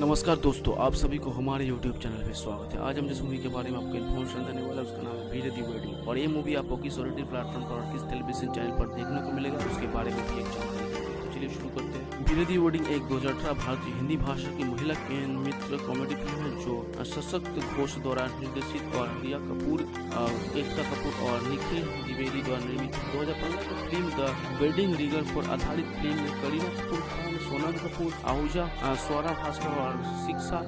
नमस्कार दोस्तों, आप सभी को हमारे YouTube चैनल में स्वागत है। आज हम जिस मूवी के बारे में आपको इन्फॉर्मेशन देने वाला है उसका नाम है वीर दी वेडिंग और ये मूवी आपको किस ओटीटी प्लेटफॉर्म पर और किस टेलीविजन चैनल पर देखने को मिलेगा उसके बारे में भी एक जानकारी देंगे। तो चलिए शुरू करते हैं। वीर दी वेडिंग एक 2018 भारतीय हिंदी भाषा की महिला मित्र कॉमेडी फिल्म है जो सशक्त घोष द्वारा निर्देशित और रिया कपूर, एकता कपूर और निखिल द्विवेदी द्वारा निर्मित 2015 की फिल्म द वेडिंग रिंगर पर आधारित फिल्म में करीना कपूर खान, सोनम कपूर, आहूजा, स्वरा भास्कर और शिक्षा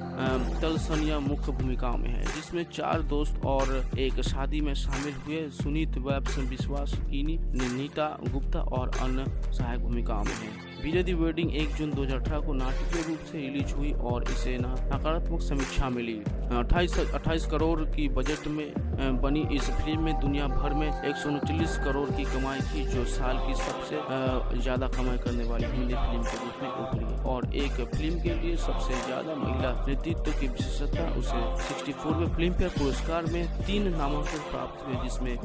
तलसनिया मुख्य भूमिकाओं में है, जिसमें 4 दोस्त और एक शादी में शामिल हुए सुनीत वैब्स, विश्वास कीनी, नीता गुप्ता और अन्य सहायक भूमिकाओं में है। वीर दी वेडिंग 1 जून 2018 को नाटकीय रूप से रिलीज हुई और इसे नकारात्मक समीक्षा मिली। 28 करोड़ की बजट में बनी इस फिल्म में दुनिया भर में 139 करोड़ की कमाई की, जो साल की सबसे ज्यादा कमाई करने वाली हिंदी फिल्म के रूप में उभरी और एक फिल्म के लिए सबसे ज्यादा महिला नेतृत्व की विशेषता उसे 64वें फिल्म फेयर पुरस्कार में 3 नामांकन प्राप्त हुए, जिसमें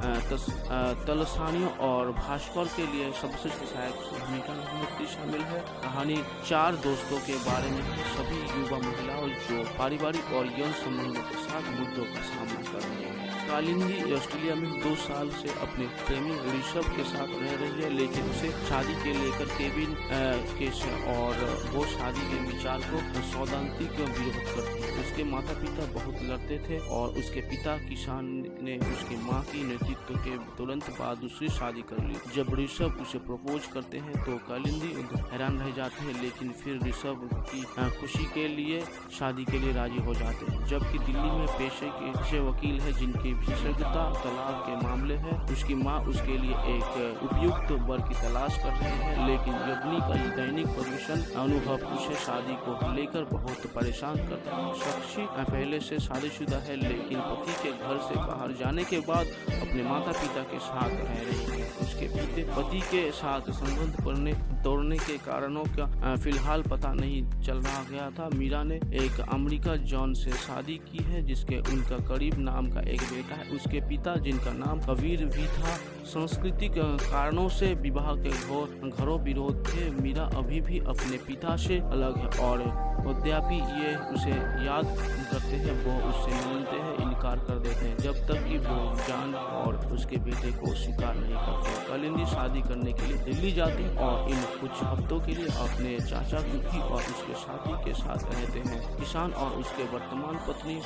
तलसानिया और भास्कर के लिए सर्वश्रेष्ठ सहायक भूमिका शामिल है। कहानी 4 दोस्तों के बारे में सभी युवा महिलाओं जो पारिवारिक और यौन संबंधों के साथ मुद्दों का सामना कर रही है। कालिंदी ऑस्ट्रेलिया में 2 साल से अपने प्रेमी ऋषभ के साथ रह रही है, लेकिन उसे शादी के लेकर केविन और वो शादी के विचार को सौदांतिक विरोध करती है। उसके माता पिता बहुत लड़ते थे और उसके पिता किसान ने उसकी माँ की नेतृत्व के तुरंत बाद दूसरी शादी कर ली। जब ऋषभ उसे प्रपोज करते हैं तो कालिंदी हैरान रह जाते हैं, लेकिन फिर ऋषभ की खुशी के लिए शादी के लिए राजी हो जाते हैं। जबकि दिल्ली में पेशे वकील है जिनकी विशेषज्ञता तलाक के मामले है, उसकी माँ उसके लिए एक उपयुक्त वर की तलाश कर रही है, लेकिन यज्ञनी का दैनिक प्रदूषण अनुभव उसे शादी को लेकर बहुत परेशान करता है। साक्षी पहले से शादीशुदा है, लेकिन पति के घर से बाहर जाने के बाद अपने माता पिता के साथ रह रही है। उसके पति के साथ संबंध तोड़ने के कारणों का फिलहाल पता नहीं चल रहा गया था। मीरा ने एक अमेरिका जॉन से शादी की है, जिसके उनका करीब नाम का एक बेटा है। उसके पिता, जिनका नाम कबीर भी था, सांस्कृतिक कारणों से विवाह के घरों विरोध थे। मीरा अभी भी अपने पिता से अलग है और यद्यपि ये उसे याद करते हैं, वो उससे मिलते हैं इनकार कर देते हैं जब तक कि वो जान और उसके बेटे को स्वीकार नहीं करते। कालिंदी शादी करने के लिए दिल्ली जाती है और इन कुछ हफ्तों के लिए अपने चाचा कुकी और उसके साथी के साथ रहते हैं। किसान और उसके वर्तमान पत्नी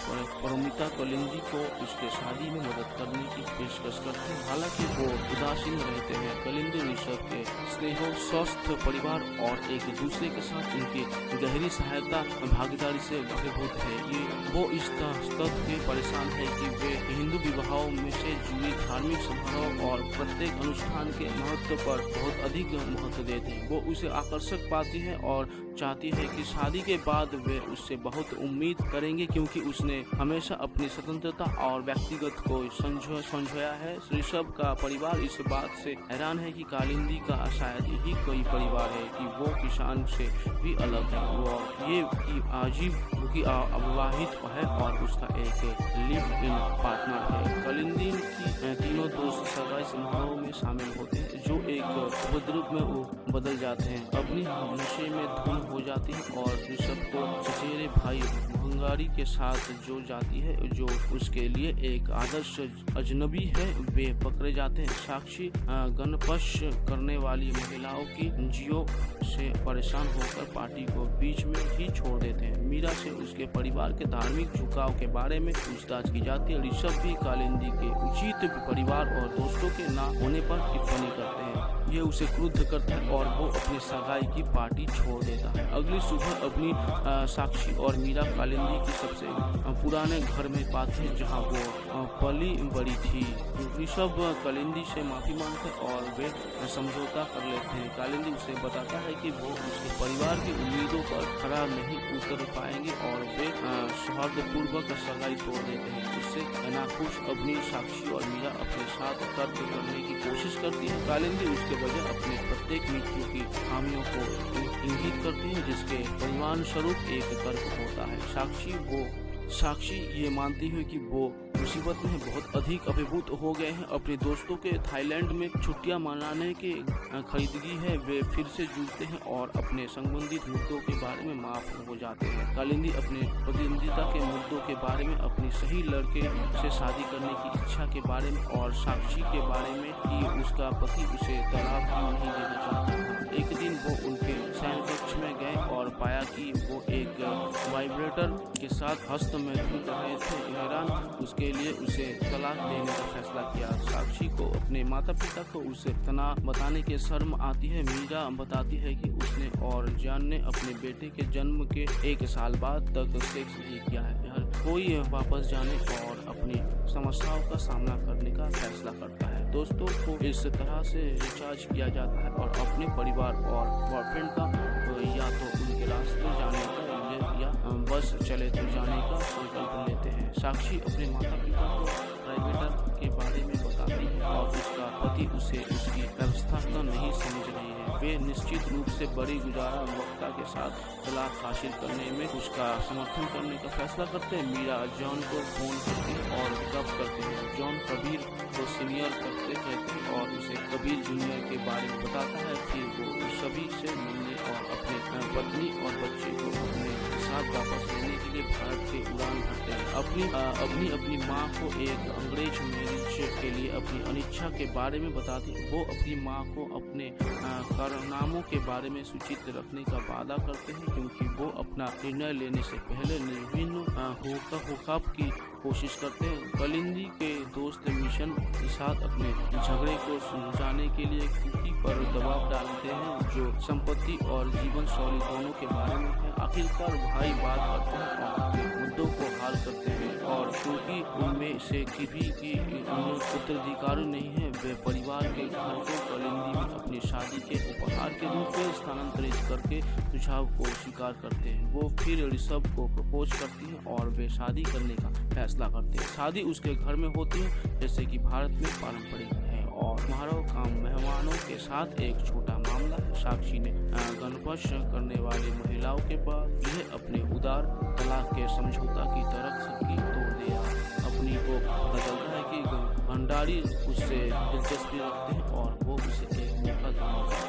परमिता कालिंदी को उसके शादी में मदद करने की पेशकश करते हैं, हालांकि वो उदासीन रहते हैं। कालिंदी ऋषभ के स्नेह, स्वस्थ परिवार और एक दूसरे के साथ उनकी गहरी सहायता भागीदारी से अभिभूत है। वो इस तथ्य के परेशान है कि वे हिंदू विवाहों में से जुड़ी धार्मिक समारोह और प्रत्येक अनुष्ठान के महत्व पर बहुत अधिक महत्व देते हैं। वो उसे आकर्षक पाती है और चाहती है कि शादी के बाद वे उससे बहुत उम्मीद करेंगे, क्योंकि उसने हमेशा अपनी स्वतंत्रता और व्यक्तिगत को समझाया है। ऋषभ का परिवार इस बात से हैरान है कि कालिंदी का शायद यही कोई परिवार है कि वो किसान से भी अलग है। वो ये कि अविवाहित है और उसका एक लिव इन पार्टनर है। कालिंदी की तीनों दोस्त सगाई समारोह में शामिल होते हैं, जो एक उपद्रव में वो बदल जाते हैं। अपनी नशे में धुन हो जाती है और ऋषभ को चचेरे भाई भंगारी के साथ जो जाती है, जो उसके लिए एक आदर्श अजनबी है। वे पकड़े जाते हैं। साक्षी गणपश करने वाली महिलाओं की जियो से परेशान होकर पार्टी को बीच में ही छोड़ देते हैं। मीरा से उसके परिवार के धार्मिक झुकाव के बारे में पूछताछ की जाती है। ऋषभ भी कालिंदी के उचित परिवार और दोस्तों के ना होने पर टिप्पणी करते हैं। ये उसे क्रुद्ध करता है और वो अपनी सगाई की पार्टी छोड़ देता है। अगली सुबह अपनी साक्षी और मीरा कालिंदी की सबसे पुराने घर में पाते हैं, जहाँ वो पली बड़ी थी। ऋषभ कालिंदी से माफी मांगते हैं और वे समझौता कर लेते हैं। कालिंदी उसे बताता है कि वो उसके परिवार की उम्मीदों पर खरा नहीं उतर पाएंगे और वे सौहार्दपूर्वक सगाई तोड़ देते हैं। इससे नाखुश अपनी साक्षी और मीरा अपने साथ तर्क करने की कोशिश करती है। कालिंदी उसके बजाय अपने प्रत्येक मृत्यु की खामियों को इंगित करती है, जिसके परिणाम स्वरूप एक तर्क होता है। साक्षी वो साक्षी ये मानती है कि वो मुसीबत में बहुत अधिक अभिभूत हो गए हैं। अपने दोस्तों के थाईलैंड में छुट्टियां मनाने के खरीदगी है वे फिर से जुड़ते हैं और अपने संबंधित मुद्दों के बारे में माफ हो जाते हैं। कालिंदी अपने प्रतिनिधिता के मुद्दों के बारे में, अपनी सही लड़के से शादी करने की इच्छा के बारे में और साक्षी के बारे में कि उसका पति उसे तलाक नहीं देना चाहता। एक दिन वो उनके शयन कक्ष में गए और पाया कि वो एक वाइब्रेटर के साथ हस्तमैथुन कर रहे थे। हैरान उसके लिए उसे तलाक देने का फैसला किया। साक्षी को अपने माता पिता को उसे तना बताने की शर्म आती है। मीरा बताती है कि उसने और जान ने अपने बेटे के जन्म के 1 साल बाद तक सेक्स नहीं किया है। हर कोई वापस जाने और अपनी समस्याओं का सामना करने का फैसला करता है। दोस्तों को इस तरह से रिचार्ज किया जाता है और अपने परिवार और बॉयफ्रेंड का या तो उनके रास्ते जाने का या बस चले तो जाने का संकल्प लेते हैं। साक्षी अपने माता पिता को प्राइवेटर के बारे में बताती है और उसका पति उसे उसकी व्यवस्था का नहीं समझ रही है। वे निश्चित रूप से बड़ी गुजारा वक्ता के साथ तलाक हासिल करने में उसका समर्थन करने का फैसला करते हैं। मीरा जॉन को फोन करती है और गप करते हैं। जॉन कबीर को सीनियर करते रहते हैं और उसे कबीर जूनियर के बारे में बताता है। फिर वो सभी से मिलने और अपने पत्नी और बच्चे को अपने साथ वापस लेने के लिए भारत से उड़ान भरते हैं। अपनी माँ को एक अंग्रेज मैरिज के लिए अपनी अनिच्छा के बारे में बताती है। वो अपनी माँ को अपने कारनामों के बारे में सूचित रखने का वादा करते हैं क्योंकि वो अपना निर्णय लेने से पहले विभिन्न होकाप की कोशिश करते हैं। कालिंदी के दोस्त मिशन के साथ अपने झगड़े को सुलझाने के लिए कुकी पर दबाव डालते हैं जो संपत्ति और जीवन शैली दोनों के बारे में है। आखिरकार भाई बात करते हैं और अपने मुद्दों को हल करते हैं और क्योंकि उनमें से किसी की उत्तराधिकारी नहीं है, वे परिवार के घर को कालिंदी में अपनी शादी के उपहार के रूप में स्थानांतरित करके सुझाव को स्वीकार करते हैं। वो फिर ऋषभ को प्रपोज करती है और वे शादी करने का फैसला करते हैं। शादी उसके घर में होती है जैसे कि भारत में पारंपरिक है और समारोह का मेहमानों के साथ एक छोटा मामला है। साक्षी ने गणपश करने वाली महिलाओं के बाद यह अपने उदार तलाक के समझौता की तरफ सबकी तोड़ दिया। अपनी को पता चलता है कि भंडारी उससे दिलचस्पी रखते हैं और वो उसे एक मौका देने का